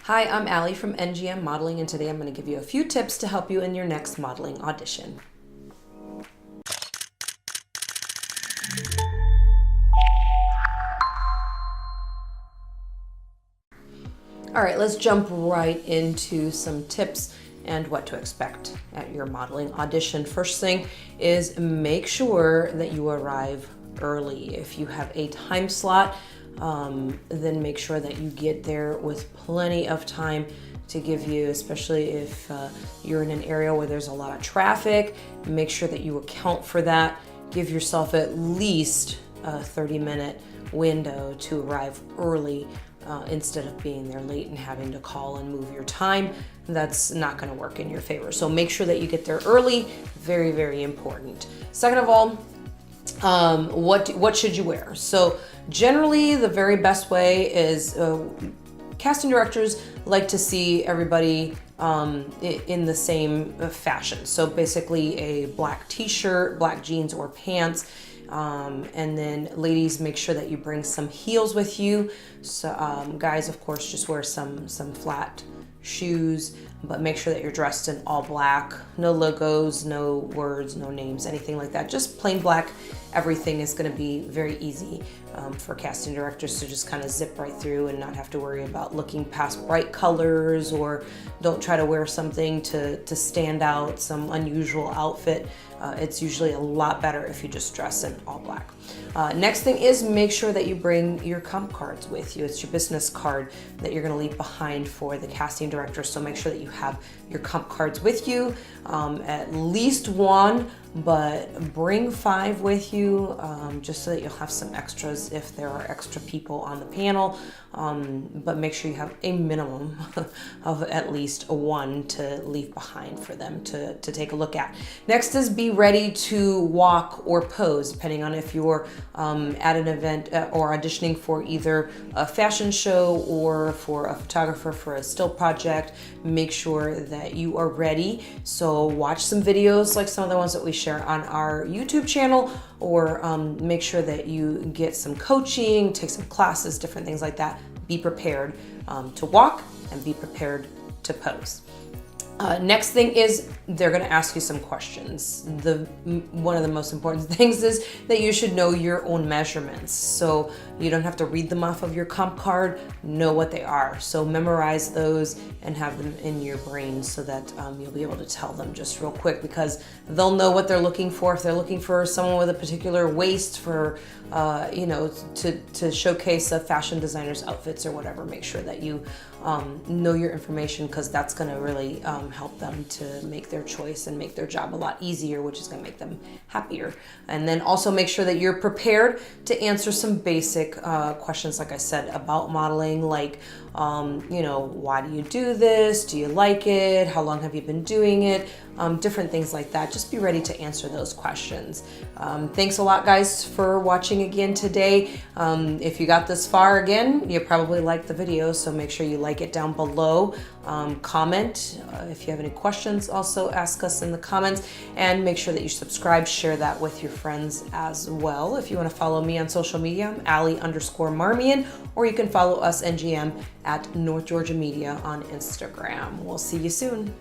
Hi, I'm Allie from NGM Modeling, and today I'm going to give you a few tips to help you in your next modeling audition. All right, let's jump right into some tips and what to expect at your modeling audition. First thing is make sure that you arrive early. If you have a time slot, then make sure that you get there with plenty of time to give you, especially if you're in an area where there's a lot of traffic, make sure that you account for that. Give yourself at least a 30-minute window to arrive early instead of being there late and having to call and move your time. That's not going to work in your favor. So make sure that you get there early. Very, very important. Second of all, what should you wear? So generally the very best way is casting directors like to see everybody in the same fashion. So basically a black t-shirt, black jeans or pants. And then ladies, make sure that you bring some heels with you. So guys, of course, just wear some flat shoes, but make sure that you're dressed in all black. No logos, no words, no names, anything like that. Just plain black. Everything is going to be very easy for casting directors to just kind of zip right through and not have to worry about looking past bright colors, or don't try to wear something to stand out, some unusual outfit. It's usually a lot better if you just dress in all black. Next thing is make sure that you bring your comp cards with you. It's your business card that you're going to leave behind for the casting director. So make sure that you have your comp cards with you, at least one, but bring 5 with you, just so that you'll have some extras if there are extra people on the panel. But make sure you have a minimum of at least 1 to leave behind for them to take a look at. Next is be ready to walk or pose, depending on if you're at an event or auditioning for either a fashion show or for a photographer for a still project. Make sure that you are ready. So watch some videos like some of the ones that we share on our YouTube channel, or make sure that you get some coaching, take some classes, different things like that. Be prepared to walk and be prepared to pose. Next thing is they're going to ask you some questions. One of the most important things is that you should know your own measurements. So you don't have to read them off of your comp card, know what they are. So memorize those and have them in your brain so that you'll be able to tell them just real quick, because they'll know what they're looking for. If they're looking for someone with a particular waist for, to showcase a fashion designer's outfits or whatever, make sure that you know your information, because that's going to really help them to make their choice and make their job a lot easier, which is going to make them happier. And then also make sure that you're prepared to answer some basic questions, like I said, about modeling, like, why do you do this? Do you like it? How long have you been doing it? Different things like that. Just be ready to answer those questions. Thanks a lot, guys, for watching again today. If you got this far, again, you probably liked the video, so make sure you like it down below. Comment if you have any questions. Also ask us in the comments, and make sure that you subscribe, share that with your friends as well. If you want to follow me on social media, I'm Allie_Marmion, or you can follow us NGM at North Georgia Media on Instagram. We'll see you soon.